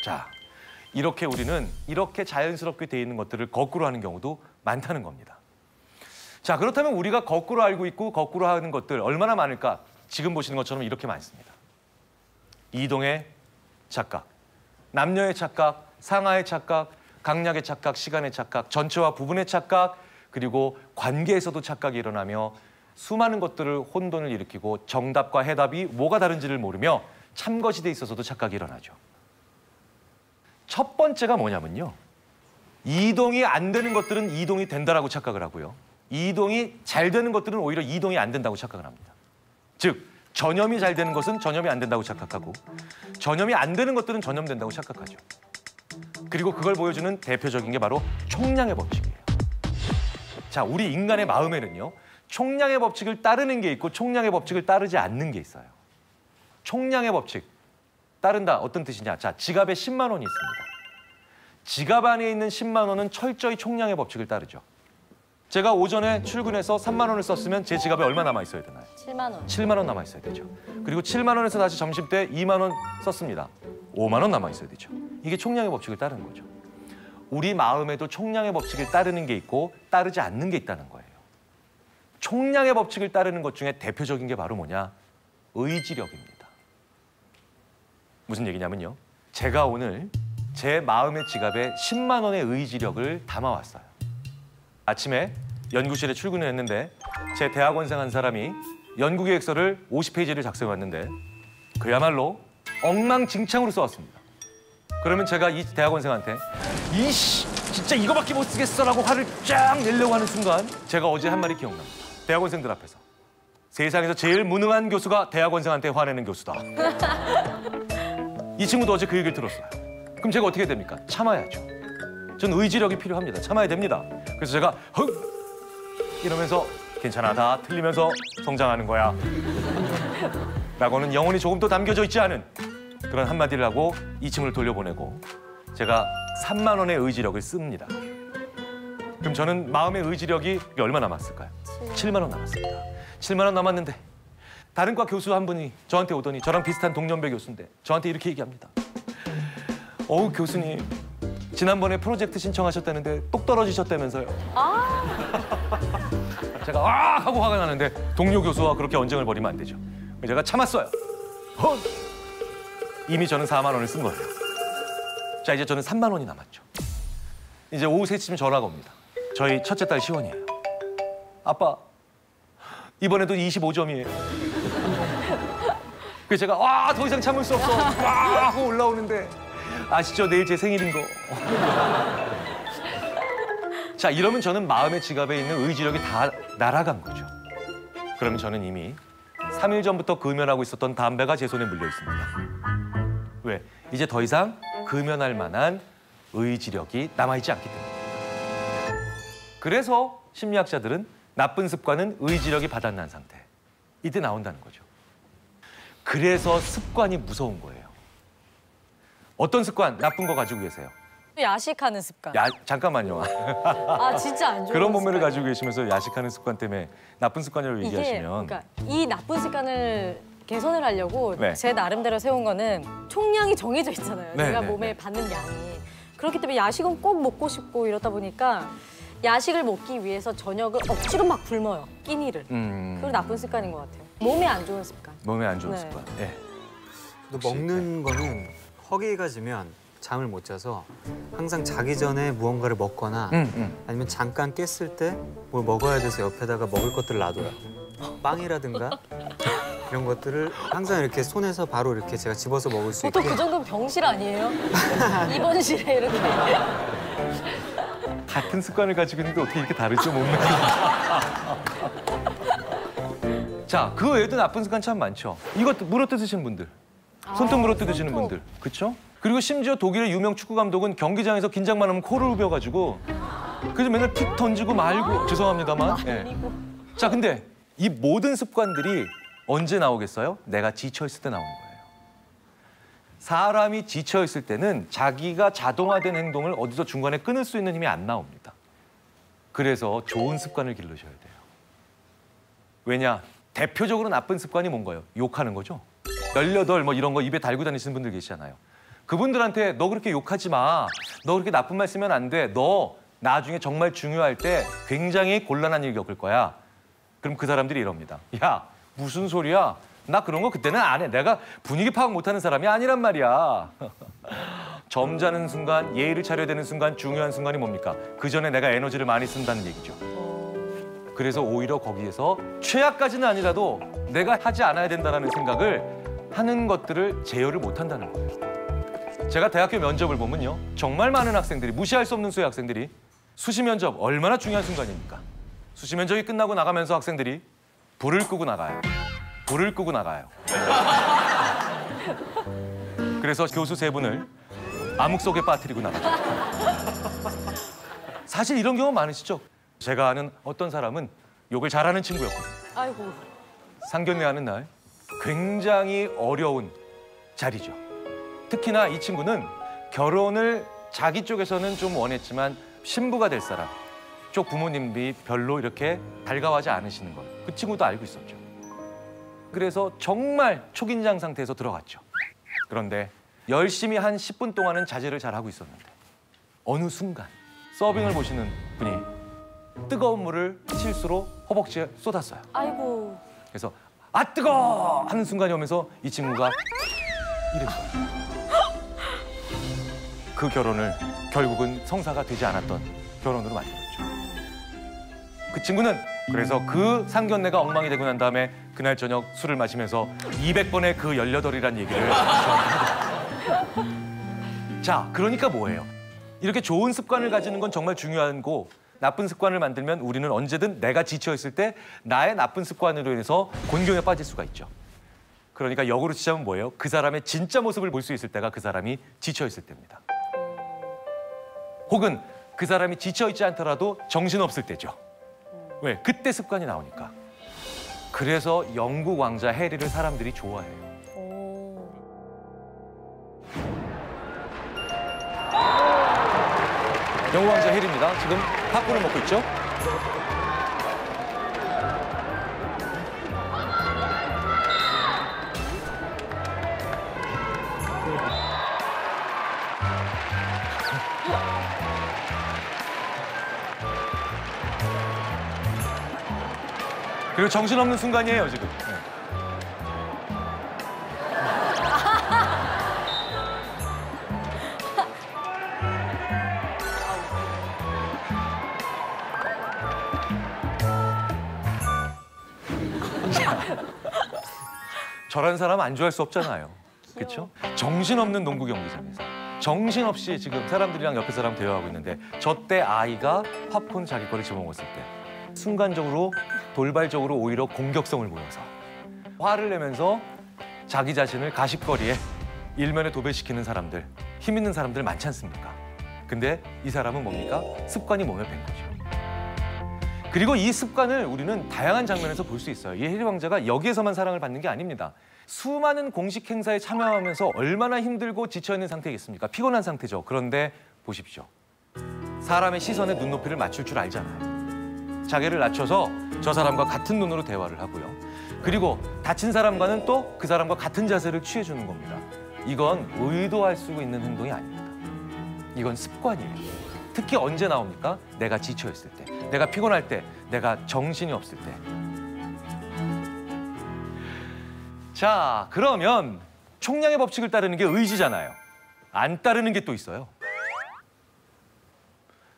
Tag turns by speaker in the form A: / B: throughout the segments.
A: 자, 이렇게 우리는 이렇게 자연스럽게 돼 있는 것들을 거꾸로 하는 경우도 많다는 겁니다. 자, 그렇다면 우리가 거꾸로 알고 있고 거꾸로 하는 것들 얼마나 많을까? 지금 보시는 것처럼 이렇게 많습니다. 이동의 착각, 남녀의 착각, 상하의 착각, 강약의 착각, 시간의 착각, 전체와 부분의 착각, 그리고 관계에서도 착각이 일어나며 수많은 것들을 혼돈을 일으키고 정답과 해답이 뭐가 다른지를 모르며 참것이 돼 있어서도 착각이 일어나죠. 첫 번째가 뭐냐면요. 이동이 안 되는 것들은 이동이 된다라고 착각을 하고요. 이동이 잘 되는 것들은 오히려 이동이 안 된다고 착각을 합니다. 즉, 전염이 잘 되는 것은 전염이 안 된다고 착각하고 전염이 안 되는 것들은 전염된다고 착각하죠. 그리고 그걸 보여주는 대표적인 게 바로 총량의 법칙이에요. 자, 우리 인간의 마음에는요. 총량의 법칙을 따르는 게 있고 총량의 법칙을 따르지 않는 게 있어요. 총량의 법칙, 따른다. 어떤 뜻이냐? 자, 지갑에 10만 원이 있습니다. 지갑 안에 있는 10만 원은 철저히 총량의 법칙을 따르죠. 제가 오전에 출근해서 3만 원을 썼으면 제 지갑에 얼마 남아 있어야 되나요?
B: 7만 원.
A: 7만 원 남아 있어야 되죠. 그리고 7만 원에서 다시 점심 때 2만 원 썼습니다. 5만 원 남아 있어야 되죠. 이게 총량의 법칙을 따르는 거죠. 우리 마음에도 총량의 법칙을 따르는 게 있고 따르지 않는 게 있다는 거예요. 총량의 법칙을 따르는 것 중에 대표적인 게 바로 뭐냐? 의지력입니다. 무슨 얘기냐면요. 제가 오늘 제 마음의 지갑에 10만 원의 의지력을 담아왔어요. 아침에 연구실에 출근을 했는데 제 대학원생 한 사람이 연구계획서를 50페이지를 작성해왔는데 그야말로 엉망진창으로 써왔습니다. 그러면 제가 이 대학원생한테 이씨 진짜 이거밖에 못 쓰겠어라고 화를 쫙 내려고 하는 순간 제가 어제 한 말이 기억납니다. 대학원생들 앞에서 세상에서 제일 무능한 교수가 대학원생한테 화내는 교수다. 이 친구도 어제 그 얘기를 들었어요. 그럼 제가 어떻게 됩니까? 참아야죠. 전 의지력이 필요합니다. 참아야 됩니다. 그래서 제가 헉! 이러면서 괜찮아, 다 틀리면서 성장하는 거야. 라고는 영혼이 조금 더 담겨져 있지 않은 그런 한마디를 하고 이 친구를 돌려보내고 제가 3만 원의 의지력을 씁니다. 그럼 저는 마음의 의지력이 얼마 남았을까요? 7만 원 남았습니다. 7만 원 남았는데 다른 과 교수 한 분이 저한테 오더니 저랑 비슷한 동년배 교수인데 저한테 이렇게 얘기합니다. 어우, 교수님. 지난번에 프로젝트 신청하셨다는데 똑 떨어지셨다면서요. 제가 아 하고 화가 나는데 동료 교수와 그렇게 언쟁을 벌이면 안 되죠. 제가 참았어요. 이미 저는 4만 원을 쓴 거예요. 자, 이제 저는 3만 원이 남았죠. 이제 오후 3시쯤 전화가 옵니다. 저희 첫째 딸 시원이에요. 아빠, 이번에도 25점이에요. 그래서 제가 더 이상 참을 수 없어. 하고 올라오는데 아시죠? 내일 제 생일인 거. 자, 이러면 저는 마음의 지갑에 있는 의지력이 다 날아간 거죠. 그러면 저는 이미 3일 전부터 금연하고 있었던 담배가 제 손에 물려 있습니다. 왜? 이제 더 이상 금연할 만한 의지력이 남아있지 않기 때문에. 그래서 심리학자들은 나쁜 습관은 의지력이 바닥난 상태. 이때 나온다는 거죠. 그래서 습관이 무서운 거예요. 어떤 습관, 나쁜 거 가지고 계세요?
B: 야식하는 습관.
A: 잠깐만요.
B: 아, 진짜 안 좋은
A: 그런 몸매를
B: 습관이에요.
A: 가지고 계시면서 야식하는 습관 때문에 나쁜 습관이라고 얘기하시면.
B: 그러니까 이 나쁜 습관을 개선을 하려고
A: 네.
B: 제 나름대로 세운 거는 총량이 정해져 있잖아요.
A: 네,
B: 내가
A: 네,
B: 몸에
A: 네.
B: 받는 양이. 그렇기 때문에 야식은 꼭 먹고 싶고 이러다 보니까 야식을 먹기 위해서 저녁을 억지로 막 굶어요. 끼니를. 그리고 나쁜 습관인 것 같아요. 몸에 안 좋은 습관.
A: 몸에 안 좋은
B: 네.
A: 습관. 네.
C: 또 먹는 거는 허기가 지면 잠을 못 자서 항상 자기 전에 무언가를 먹거나 아니면 잠깐 깼을 때 뭘 먹어야 돼서 옆에다가 먹을 것들을 놔둬요. 빵이라든가 이런 것들을 항상 이렇게 손에서 바로 이렇게 제가 집어서 먹을 수 있게.
B: 보통 그 정도면 병실 아니에요? 입원실에 이렇게.
A: 같은 습관을 가지고 있는데 어떻게 이렇게 다르죠, 몸매가? 자, 그 외에도 나쁜 습관 참 많죠. 이것도 물어뜯으시는 분들. 손톱 물어뜯으시는 분들. 그렇죠? 그리고 심지어 독일의 유명 축구 감독은 경기장에서 긴장만 하면 코를 우벼가지고 그래서 맨날 픽 던지고 말고 죄송합니다만. 네. 자, 근데 이 모든 습관들이 언제 나오겠어요? 내가 지쳐있을 때 나오는 거예요. 사람이 지쳐있을 때는 자기가 자동화된 행동을 어디서 중간에 끊을 수 있는 힘이 안 나옵니다. 그래서 좋은 습관을 기르셔야 돼요. 왜냐? 대표적으로 나쁜 습관이 뭔가요? 욕하는 거죠. 18 뭐 이런 거 입에 달고 다니시는 분들 계시잖아요. 그분들한테 너 그렇게 욕하지 마. 너 그렇게 나쁜 말 쓰면 안 돼. 너 나중에 정말 중요할 때 굉장히 곤란한 일 겪을 거야. 그럼 그 사람들이 이럽니다. 야, 무슨 소리야? 나 그런 거 그때는 안 해. 내가 분위기 파악 못하는 사람이 아니란 말이야. 점잖은 순간, 예의를 차려야 되는 순간, 중요한 순간이 뭡니까? 그 전에 내가 에너지를 많이 쓴다는 얘기죠. 그래서 오히려 거기에서 최악까지는 아니라도 내가 하지 않아야 된다는 생각을 하는 것들을 제어를 못한다는 거예요. 제가 대학교 면접을 보면요. 정말 많은 학생들이, 무시할 수 없는 수의 학생들이 수시 면접 얼마나 중요한 순간입니까? 수시 면접이 끝나고 나가면서 학생들이 불을 끄고 나가요. 불을 끄고 나가요. 그래서 교수 세 분을 암흑 속에 빠뜨리고 나가죠. 사실 이런 경우 많으시죠? 제가 아는 어떤 사람은 욕을 잘하는 친구였거든요.
B: 아이고.
A: 상견례하는 날 굉장히 어려운 자리죠. 특히나 이 친구는 결혼을 자기 쪽에서는 좀 원했지만 신부가 될 사람 쪽 부모님들이 별로 이렇게 달가워하지 않으시는 걸 그 친구도 알고 있었죠. 그래서 정말 초긴장 상태에서 들어갔죠. 그런데 열심히 한 10분 동안은 자제를 잘하고 있었는데 어느 순간 서빙을 보시는 분이 뜨거운 물을 실수로 허벅지에 쏟았어요.
B: 아이고.
A: 그래서 아 뜨거! 하는 순간이 오면서 이 친구가 이랬어요. 그 결혼을 결국은 성사가 되지 않았던 결혼으로 만들었죠. 그 친구는 그래서 그 상견례가 엉망이 되고 난 다음에 그날 저녁 술을 마시면서 200번의 그 18이란 얘기를 자, 그러니까 뭐예요? 이렇게 좋은 습관을 가지는 건 정말 중요하고 나쁜 습관을 만들면 우리는 언제든 내가 지쳐있을 때 나의 나쁜 습관으로 인해서 곤경에 빠질 수가 있죠. 그러니까 역으로 치자면 뭐예요? 그 사람의 진짜 모습을 볼 수 있을 때가 그 사람이 지쳐있을 때입니다. 혹은 그 사람이 지쳐있지 않더라도 정신없을 때죠. 왜? 그때 습관이 나오니까. 그래서 영국 왕자 해리를 사람들이 좋아해요.
B: 오.
A: 영국 왕자 해리입니다. 지금 팝콘을 먹고 있죠? 그리고 정신없는 순간이에요, 지금. 네. 저런 사람 안 좋아할 수 없잖아요. 그렇죠? 정신없는 농구 경기장에서 정신없이 지금 사람들이랑 옆에 사람 대화하고 있는데 저 때 아이가 팝콘 자기 거를 집어먹었을 때 순간적으로 돌발적으로 오히려 공격성을 보여서 화를 내면서 자기 자신을 가십거리에 일면에 도배시키는 사람들, 힘 있는 사람들 많지 않습니까? 근데 이 사람은 뭡니까? 습관이 몸에 밴 거죠. 그리고 이 습관을 우리는 다양한 장면에서 볼 수 있어요. 이 해리 왕자가 여기에서만 사랑을 받는 게 아닙니다. 수많은 공식 행사에 참여하면서 얼마나 힘들고 지쳐있는 상태겠습니까? 피곤한 상태죠. 그런데 보십시오. 사람의 시선에 눈높이를 맞출 줄 알잖아요. 자기를 낮춰서 저 사람과 같은 눈으로 대화를 하고요. 그리고 다친 사람과는 또 그 사람과 같은 자세를 취해주는 겁니다. 이건 의도할 수 있는 행동이 아닙니다. 이건 습관이에요. 특히 언제 나옵니까? 내가 지쳐있을 때, 내가 피곤할 때, 내가 정신이 없을 때. 자, 그러면 총량의 법칙을 따르는 게 의지잖아요. 안 따르는 게 또 있어요.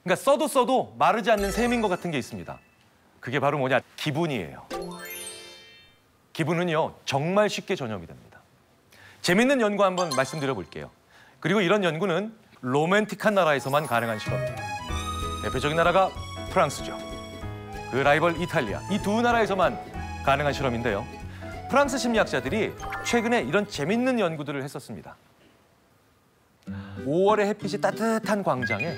A: 그러니까 써도 마르지 않는 셈인 것 같은 게 있습니다. 그게 바로 뭐냐? 기분이에요. 기분은요, 정말 쉽게 전염이 됩니다. 재밌는 연구 한번 말씀드려 볼게요. 그리고 이런 연구는 로맨틱한 나라에서만 가능한 실험이에요. 대표적인 나라가 프랑스죠. 그 라이벌 이탈리아. 이 두 나라에서만 가능한 실험인데요. 프랑스 심리학자들이 최근에 이런 재밌는 연구들을 했었습니다. 5월의 햇빛이 따뜻한 광장에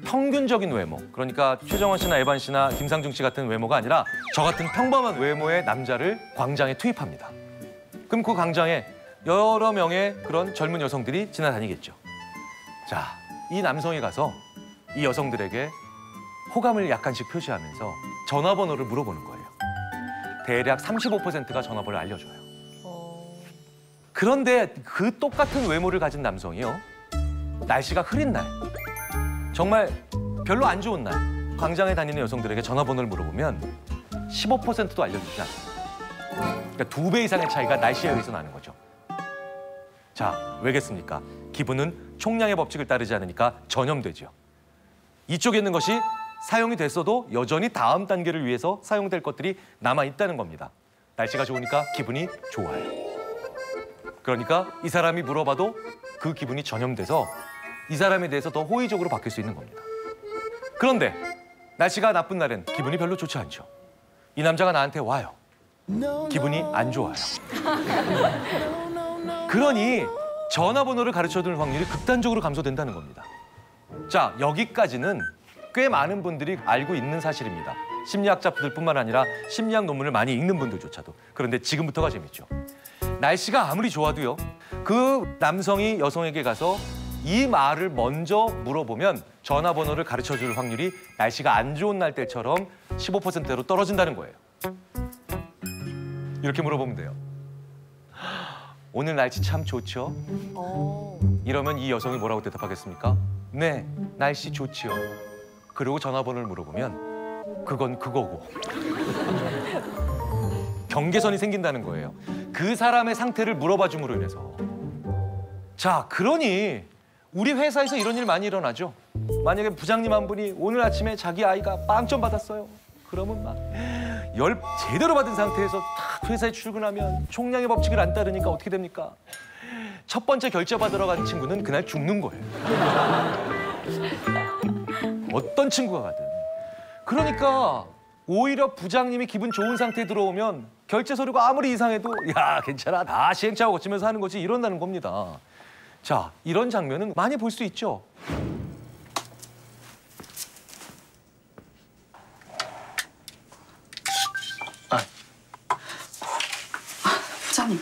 A: 평균적인 외모, 그러니까 최정원 씨나 에반 씨나 김상중 씨 같은 외모가 아니라 저 같은 평범한 외모의 남자를 광장에 투입합니다. 그럼 그 광장에 여러 명의 그런 젊은 여성들이 지나다니겠죠. 자, 이 남성이 가서 이 여성들에게 호감을 약간씩 표시하면서 전화번호를 물어보는 거예요. 대략 35%가 전화번호를 알려줘요. 그런데 그 똑같은 외모를 가진 남성이요. 날씨가 흐린 날, 정말 별로 안 좋은 날, 광장에 다니는 여성들에게 전화번호를 물어보면 15%도 알려주지 않습니다. 그러니까 2배 이상의 차이가 날씨에 의해서 나는 거죠. 자, 왜겠습니까? 기분은 총량의 법칙을 따르지 않으니까 전염되죠. 이쪽에 있는 것이 사용이 됐어도 여전히 다음 단계를 위해서 사용될 것들이 남아있다는 겁니다. 날씨가 좋으니까 기분이 좋아요. 그러니까 이 사람이 물어봐도 그 기분이 전염돼서 이 사람에 대해서 더 호의적으로 바뀔 수 있는 겁니다. 그런데 날씨가 나쁜 날엔 기분이 별로 좋지 않죠. 이 남자가 나한테 와요. 기분이 안 좋아요. 그러니 전화번호를 가르쳐줄 확률이 극단적으로 감소된다는 겁니다. 자, 여기까지는 꽤 많은 분들이 알고 있는 사실입니다. 심리학자들뿐만 아니라 심리학 논문을 많이 읽는 분들조차도. 그런데 지금부터가 재밌죠. 날씨가 아무리 좋아도요. 그 남성이 여성에게 가서 이 말을 먼저 물어보면 전화번호를 가르쳐줄 확률이 날씨가 안 좋은 날 때처럼 15%로 떨어진다는 거예요. 이렇게 물어보면 돼요. 오늘 날씨 참 좋죠? 이러면 이 여성이 뭐라고 대답하겠습니까? 네, 날씨 좋지요. 그리고 전화번호를 물어보면 그건 그거고. 경계선이 생긴다는 거예요. 그 사람의 상태를 물어봐 줌으로 인해서. 자, 그러니 우리 회사에서 이런 일 많이 일어나죠. 만약에 부장님 한 분이 오늘 아침에 자기 아이가 빵점 받았어요. 그러면 막 열 제대로 받은 상태에서 딱 회사에 출근하면 총량의 법칙을 안 따르니까 어떻게 됩니까? 첫 번째 결제 받으러 간 친구는 그날 죽는 거예요. 어떤 친구가 가든. 그러니까 오히려 부장님이 기분 좋은 상태에 들어오면 결제 서류가 아무리 이상해도 야, 괜찮아. 다 시행착오 거치면서 하는 거지 이런다는 겁니다. 자, 이런 장면은 많이 볼 수 있죠.
D: 부장님.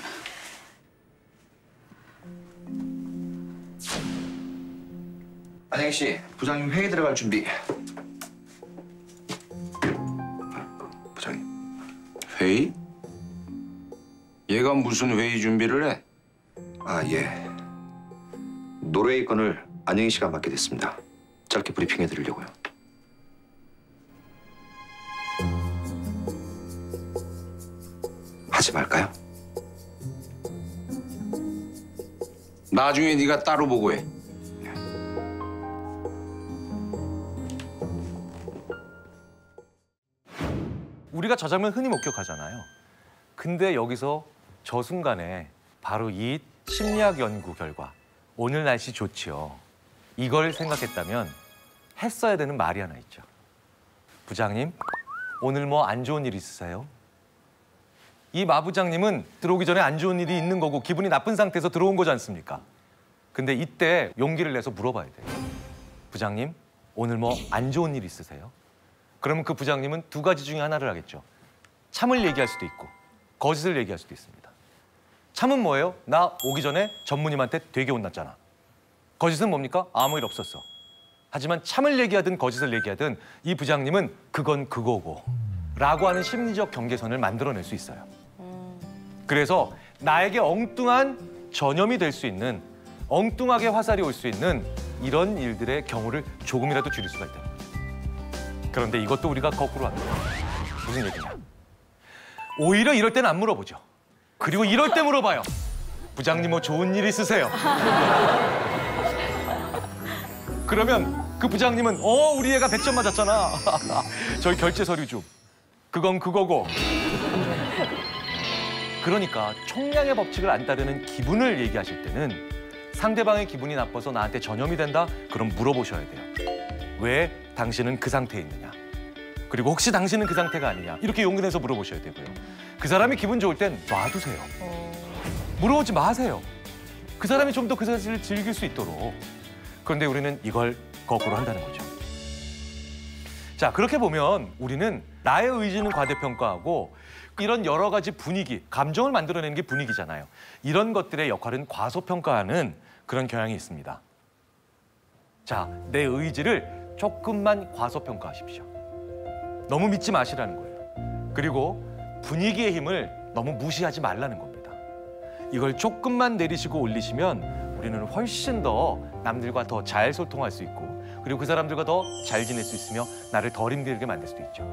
E: 안영희 씨, 부장님 회의 들어갈 준비.
F: 부장님, 회의? 얘가 무슨 회의 준비를 해?
E: 아, 예. 노르웨이 건을 안영희 씨가 맡게 됐습니다. 짧게 브리핑해 드리려고요. 하지 말까요?
F: 나중에 네가 따로 보고해.
A: 우리가 저 장면 흔히 목격하잖아요. 근데 여기서 저 순간에 바로 이 심리학 연구 결과 오늘 날씨 좋지요. 이걸 생각했다면 했어야 되는 말이 하나 있죠. 부장님, 오늘 뭐 안 좋은 일 있으세요? 이 마부장님은 들어오기 전에 안 좋은 일이 있는 거고 기분이 나쁜 상태에서 들어온 거지 않습니까? 근데 이때 용기를 내서 물어봐야 돼요. 부장님, 오늘 뭐 안 좋은 일 있으세요? 그러면 그 부장님은 두 가지 중에 하나를 하겠죠. 참을 얘기할 수도 있고 거짓을 얘기할 수도 있습니다. 참은 뭐예요? 나 오기 전에 전무님한테 되게 혼났잖아. 거짓은 뭡니까? 아무 일 없었어. 하지만 참을 얘기하든 거짓을 얘기하든 이 부장님은 그건 그거고 라고 하는 심리적 경계선을 만들어낼 수 있어요. 그래서 나에게 엉뚱한 전염이 될 수 있는, 엉뚱하게 화살이 올 수 있는 이런 일들의 경우를 조금이라도 줄일 수가 있다는 거죠. 그런데 이것도 우리가 거꾸로 합니다. 무슨 얘기냐? 오히려 이럴 때는 안 물어보죠. 그리고 이럴 때 물어봐요. 부장님 뭐 좋은 일 있으세요? 그러면 그 부장님은 우리 애가 100점 맞았잖아. 저희 결제 서류 좀. 그건 그거고. 그러니까 총량의 법칙을 안 따르는 기분을 얘기하실 때는 상대방의 기분이 나빠서 나한테 전염이 된다? 그럼 물어보셔야 돼요. 왜 당신은 그 상태에 있느냐? 그리고 혹시 당신은 그 상태가 아니냐? 이렇게 용기 내서 물어보셔야 되고요. 그 사람이 기분 좋을 땐 놔두세요. 물어보지 마세요. 그 사람이 좀 더 그 사실을 즐길 수 있도록. 그런데 우리는 이걸 거꾸로 한다는 거죠. 자, 그렇게 보면 우리는 나의 의지는 과대평가하고 이런 여러 가지 분위기, 감정을 만들어내는 게 분위기잖아요. 이런 것들의 역할은 과소평가하는 그런 경향이 있습니다. 자, 내 의지를 조금만 과소평가하십시오. 너무 믿지 마시라는 거예요. 그리고 분위기의 힘을 너무 무시하지 말라는 겁니다. 이걸 조금만 내리시고 올리시면 우리는 훨씬 더 남들과 더 잘 소통할 수 있고 그리고 그 사람들과 더 잘 지낼 수 있으며 나를 덜 힘들게 만들 수도 있죠.